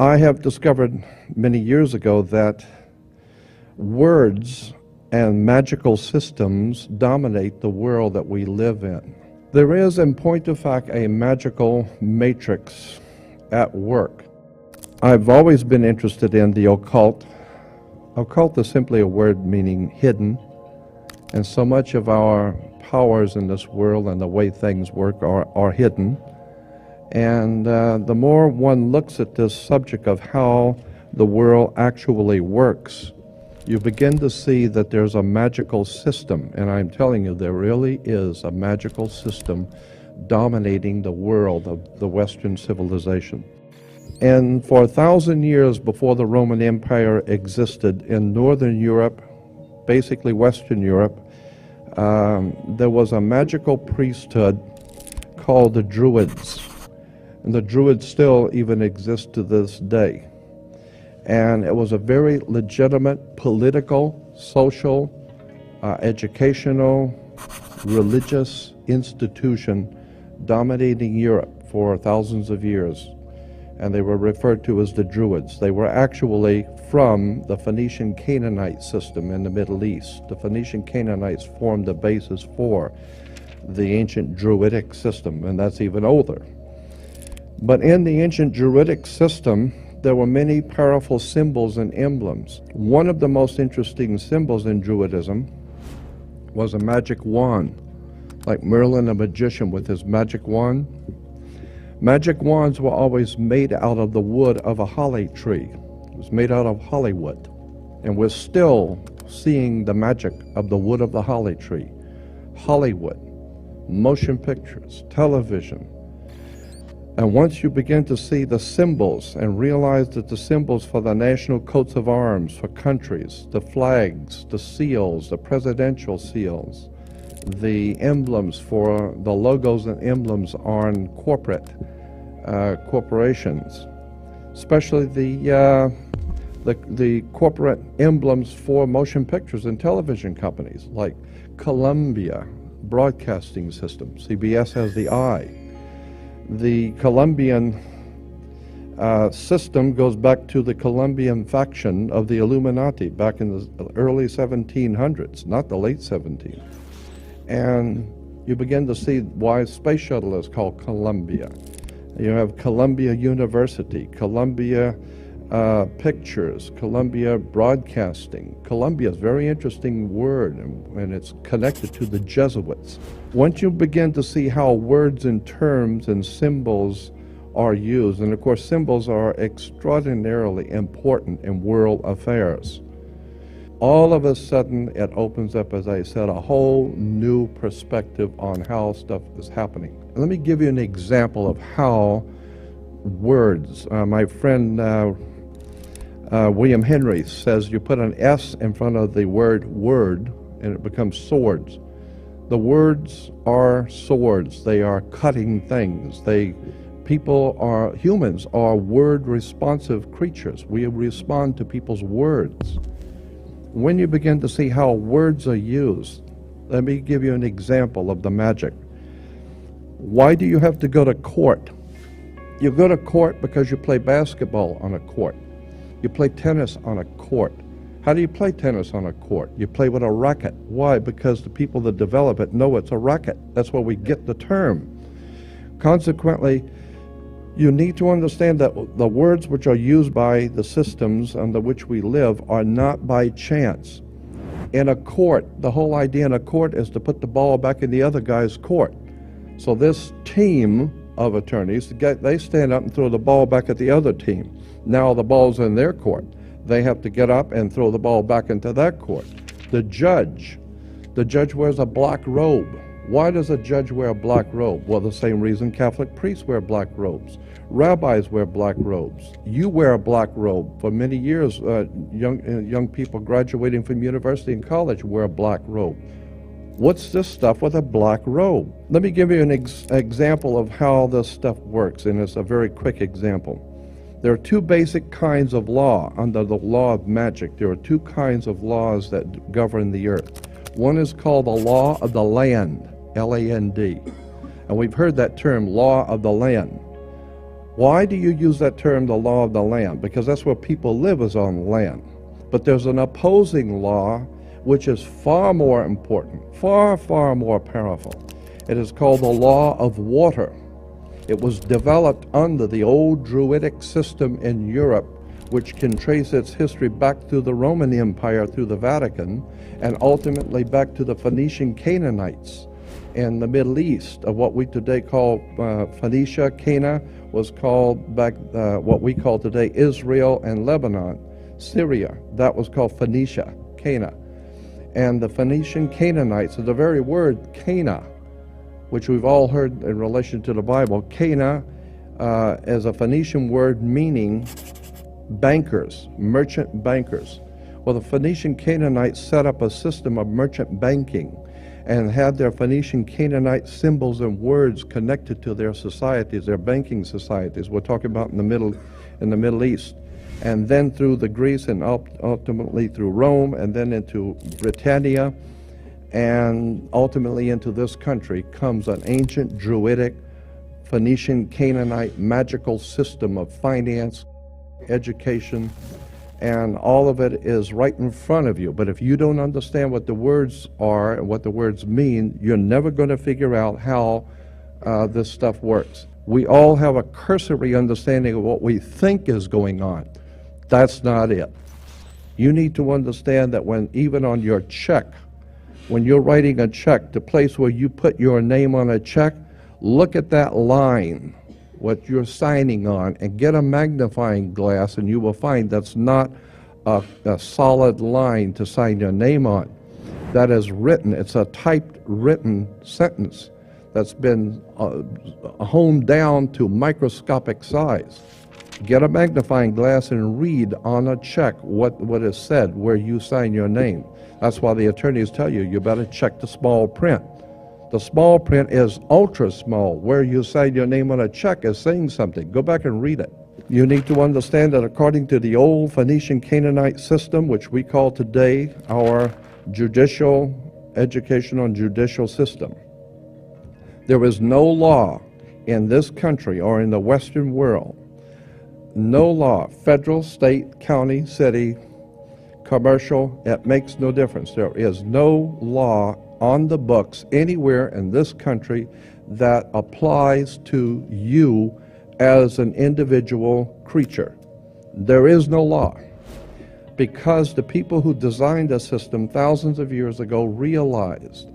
I have discovered many years ago that words and magical systems dominate the world that we live in. There is, in point of fact, a magical matrix at work. I've always been interested in the occult. Occult is simply a word meaning hidden, and so much of our powers in this world and the way things work are hidden. And the more one looks at this subject of how the world actually works, you begin to see that there's a magical system, and I'm telling you, there really is a magical system dominating the world of the Western civilization. And for 1,000 years before the Roman Empire existed in Northern Europe, basically Western Europe, there was a magical priesthood called the Druids. And the Druids still even exist to this day. And it was a very legitimate political, social, educational, religious institution dominating Europe for thousands of years. And they were referred to as the Druids. They were actually from the Phoenician Canaanite system in the Middle East. The Phoenician Canaanites formed the basis for the ancient Druidic system, and that's even older. But in the ancient Druidic system, there were many powerful symbols and emblems. One of the most interesting symbols in Druidism was a magic wand, like Merlin the magician with his magic wand. Magic wands were always made out of the wood of a holly tree. It was made out of hollywood. And we're still seeing the magic of the wood of the holly tree. Hollywood, motion pictures, television. And once you begin to see the symbols and realize that the symbols for the national coats of arms for countries, the flags, the seals, the presidential seals, the emblems for the logos and emblems on corporations, especially the corporate emblems for motion pictures and television companies like Columbia Broadcasting System. CBS has the eye. The Columbian system goes back to the Columbian faction of the Illuminati back in the early 1700s, not the late 1700s. And you begin to see why Space Shuttle is called Columbia. You have Columbia University, Columbia Pictures, Columbia Broadcasting. Columbia is a very interesting word, and it's connected to the Jesuits. Once you begin to see how words and terms and symbols are used, and of course symbols are extraordinarily important in world affairs, all of a sudden it opens up, as I said, a whole new perspective on how stuff is happening. Let me give you an example of how words, my friend William Henry says you put an S in front of the word word and it becomes swords. The words are swords. They are cutting things. Humans are word responsive creatures. We respond to people's words. When you begin to see how words are used, let me give you an example of the magic. Why do you have to go to court? You go to court because you play basketball on a court. You play tennis on a court. How do you play tennis on a court? You play with a racket. Why? Because the people that develop it know it's a racket. That's where we get the term. Consequently, you need to understand that the words which are used by the systems under which we live are not by chance. In a court, the whole idea in a court is to put the ball back in the other guy's court. So this team of attorneys, they stand up and throw the ball back at the other team. Now the ball's in their court. They have to get up and throw the ball back into that court. The judge wears a black robe. Why does a judge wear a black robe? Well, the same reason Catholic priests wear black robes. Rabbis wear black robes. You wear a black robe. For many years, young people graduating from university and college wear a black robe. What's this stuff with a black robe? Let me give you an example of how this stuff works, and it's a very quick example. There are two basic kinds of law under the law of magic. There are two kinds of laws that govern the earth. One is called the law of the land, L-A-N-D. And we've heard that term, law of the land. Why do you use that term, the law of the land? Because that's where people live, is on land. But there's an opposing law which is far more important, far, far more powerful. It is called the law of water. It was developed under the old Druidic system in Europe, which can trace its history back through the Roman Empire, through the Vatican, and ultimately back to the Phoenician Canaanites in the Middle East, of what we today call Phoenicia. Cana was called back what we call today Israel and Lebanon. Syria, that was called Phoenicia, Cana. And the Phoenician Canaanites, so the very word Cana, which we've all heard in relation to the Bible, Cana is a Phoenician word meaning bankers, merchant bankers. Well, the Phoenician Canaanites set up a system of merchant banking and had their Phoenician Canaanite symbols and words connected to their societies, their banking societies. We're talking about in the Middle East. And then through the Greece, and ultimately through Rome, and then into Britannia, and ultimately into this country comes an ancient Druidic Phoenician Canaanite magical system of finance, education, and all of it is right in front of you. But if you don't understand what the words are and what the words mean, you're never going to figure out how this stuff works. We all have a cursory understanding of what we think is going on. That's not it. You need to understand that when, even on your check, when you're writing a check, the place where you put your name on a check, look at that line, what you're signing on, and get a magnifying glass, and you will find that's not a solid line to sign your name on. That is written. It's a typed written sentence that's been honed down to microscopic size. Get a magnifying glass and read on a check what is said where you sign your name. That's why the attorneys tell you, you better check the small print. The small print is ultra small. Where you sign your name on a check is saying something. Go back and read it. You need to understand that according to the old Phoenician Canaanite system, which we call today our educational and judicial system, there is no law in this country or in the Western world, no law, federal, state, county, city, commercial, it makes no difference. There is no law on the books anywhere in this country that applies to you as an individual creature. There is no law, because the people who designed the system thousands of years ago realized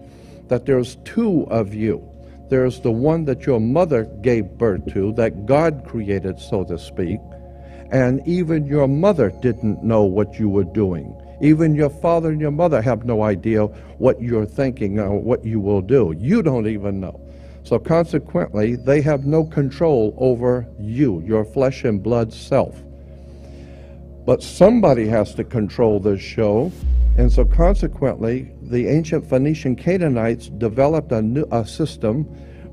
that there's two of you. There's the one that your mother gave birth to, that God created, so to speak, and even your mother didn't know what you were doing. Even your father and your mother have no idea what you're thinking or what you will do. You don't even know. So consequently, they have no control over you, your flesh and blood self. But somebody has to control this show, and so consequently, the ancient Phoenician Canaanites developed a system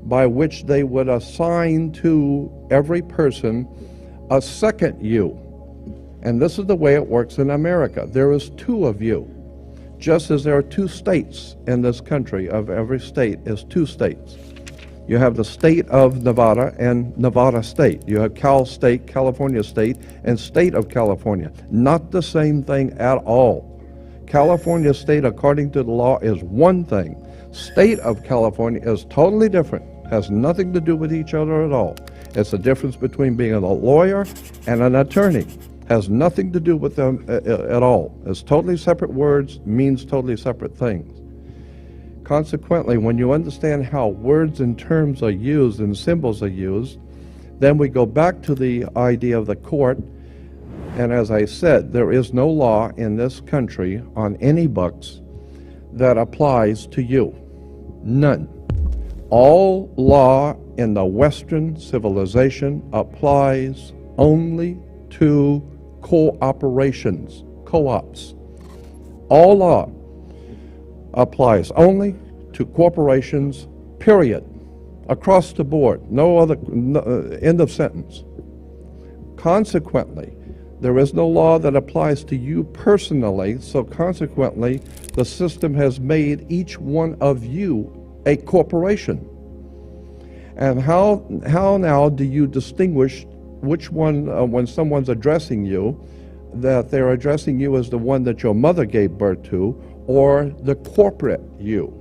by which they would assign to every person a second you. And this is the way it works in America. There is two of you. Just as there are two states in this country, of every state is two states. You have the state of Nevada and Nevada State. You have Cal State, California State, and State of California. Not the same thing at all. California State, according to the law, is one thing. State of California is totally different. Has nothing to do with each other at all. It's the difference between being a lawyer and an attorney. Has nothing to do with them at all. It's totally separate words, means totally separate things. Consequently, when you understand how words and terms are used and symbols are used, then we go back to the idea of the court. And as I said, there is no law in this country on any books that applies to you. None. All law in the Western civilization applies only to cooperations, co-ops. All law applies only to corporations, period. Across the board, no other, end of sentence. Consequently, there is no law that applies to you personally, so consequently, the system has made each one of you a corporation. And how now do you distinguish which one, when someone's addressing you, that they're addressing you as the one that your mother gave birth to, or the corporate you.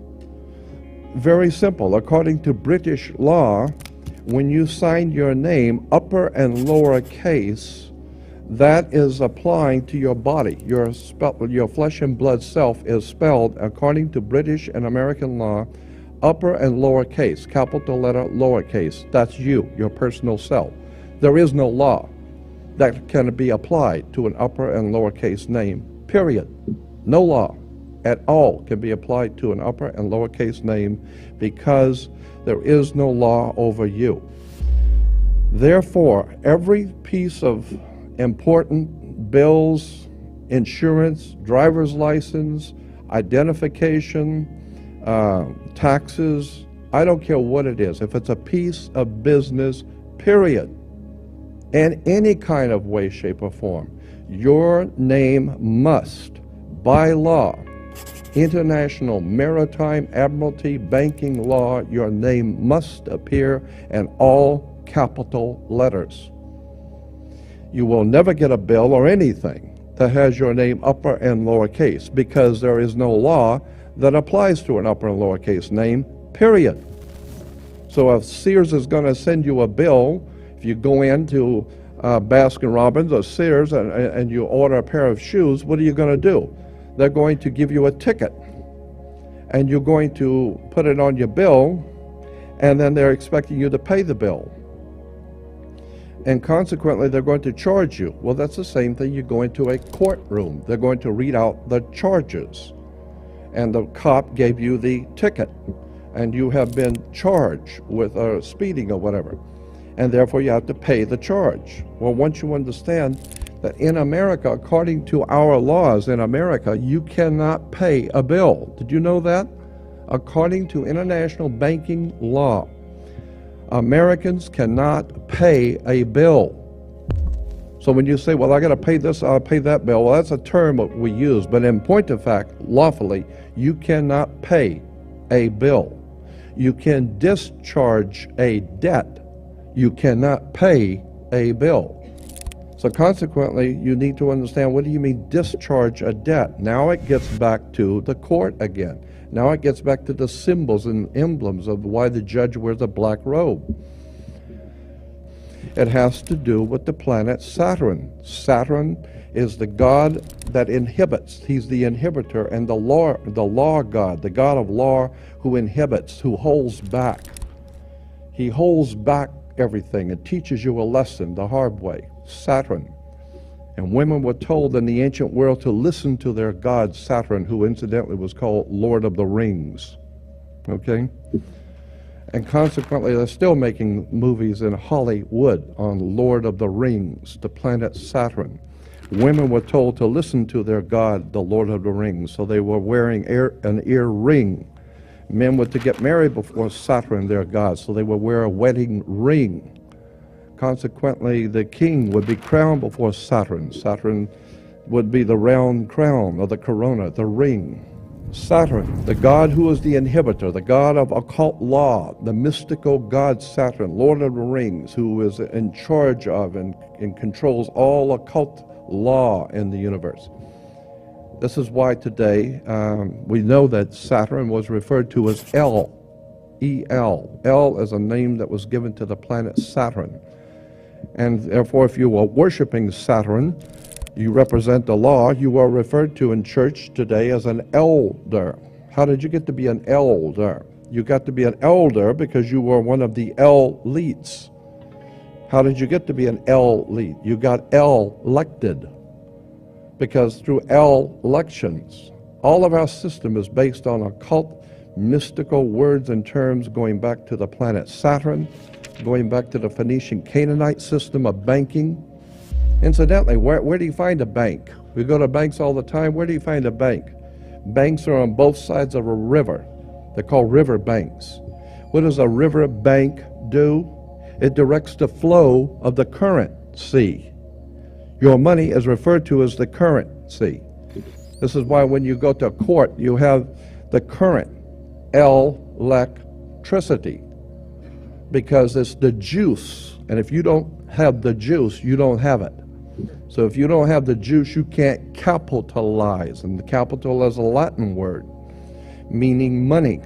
Very simple. According to British law, when you sign your name, upper and lower case, that is applying to your body. Your flesh and blood self is spelled, according to British and American law, upper and lower case, capital letter, lowercase. That's you, your personal self. There is no law that can be applied to an upper and lowercase name, period. No law at all can be applied to an upper and lowercase name because there is no law over you. Therefore, every piece of important bills, insurance, driver's license, identification, taxes, I don't care what it is. If it's a piece of business, period, in any kind of way, shape, or form, your name must, by law, international maritime admiralty banking law, your name must appear in all capital letters. You will never get a bill or anything that has your name upper and lowercase because there is no law that applies to an upper and lowercase name, period. So if Sears is going to send you a bill, if you go into Baskin Robbins or Sears and you order a pair of shoes, what are you going to do? They're going to give you a ticket, and you're going to put it on your bill, and then they're expecting you to pay the bill. And consequently, they're going to charge you. Well, that's the same thing. You go into a courtroom. They're going to read out the charges. And the cop gave you the ticket, and you have been charged with speeding or whatever. And therefore, you have to pay the charge. Well, once you understand that in America, according to our laws in America, you cannot pay a bill. Did you know that? According to international banking law, Americans cannot pay a bill. So when you say, well, I got to pay this, I'll pay that bill, well, that's a term that we use, but in point of fact, lawfully, you cannot pay a bill. You can discharge a debt. You cannot pay a bill. So consequently, you need to understand, what do you mean discharge a debt? Now it gets back to the court again. Now it gets back to the symbols and emblems of why the judge wears a black robe. It has to do with the planet Saturn. Saturn is the god that inhibits. He's the inhibitor and the law god, the god of law who inhibits, who holds back. He holds back everything and teaches you a lesson the hard way. Saturn. And women were told in the ancient world to listen to their god Saturn, who incidentally was called Lord of the Rings. Okay? And consequently, they're still making movies in Hollywood on Lord of the Rings, the planet Saturn. Women were told to listen to their god, the Lord of the Rings, so they were wearing an ear ring. Men were to get married before Saturn, their god, so they would wear a wedding ring. Consequently, the king would be crowned before Saturn. Saturn would be the round crown, or the corona, the ring. Saturn, the god who is the inhibitor, the god of occult law, the mystical god Saturn, Lord of the Rings, who is in charge of and controls all occult law in the universe. This is why today we know that Saturn was referred to as El, E-L. El is a name that was given to the planet Saturn. And therefore, if you are worshiping Saturn, you represent the law, you are referred to in church today as an elder. How did you get to be an elder? You got to be an elder because you were one of the elites. How did you get to be an elite? You got elected. Because through elections, all of our system is based on occult, mystical words and terms going back to the planet Saturn, going back to the Phoenician Canaanite system of banking. Incidentally, where do you find a bank? We go to banks all the time. Where do you find a bank? Banks are on both sides of a river. They're called river banks. What does a river bank do? It directs the flow of the currency. Your money is referred to as the currency. This is why when you go to a court, you have the current, electricity, because it's the juice. And if you don't have the juice, you don't have it. So if you don't have the juice, you can't capitalize. And the capital is a Latin word meaning money.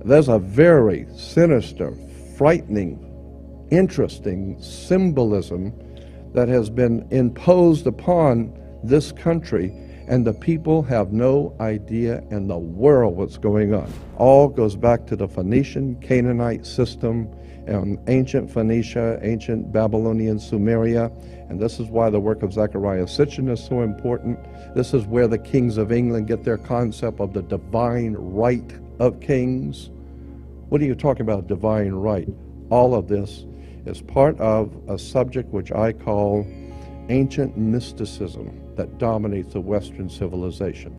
There's a very sinister, frightening, interesting symbolism that has been imposed upon this country, and the people have no idea in the world what's going on. All goes back to the Phoenician, Canaanite system, and ancient Phoenicia, ancient Babylonian Sumeria, and this is why the work of Zechariah Sitchin is so important. This is where the kings of England get their concept of the divine right of kings. What are you talking about, divine right? All of this is part of a subject which I call ancient mysticism that dominates the Western civilization.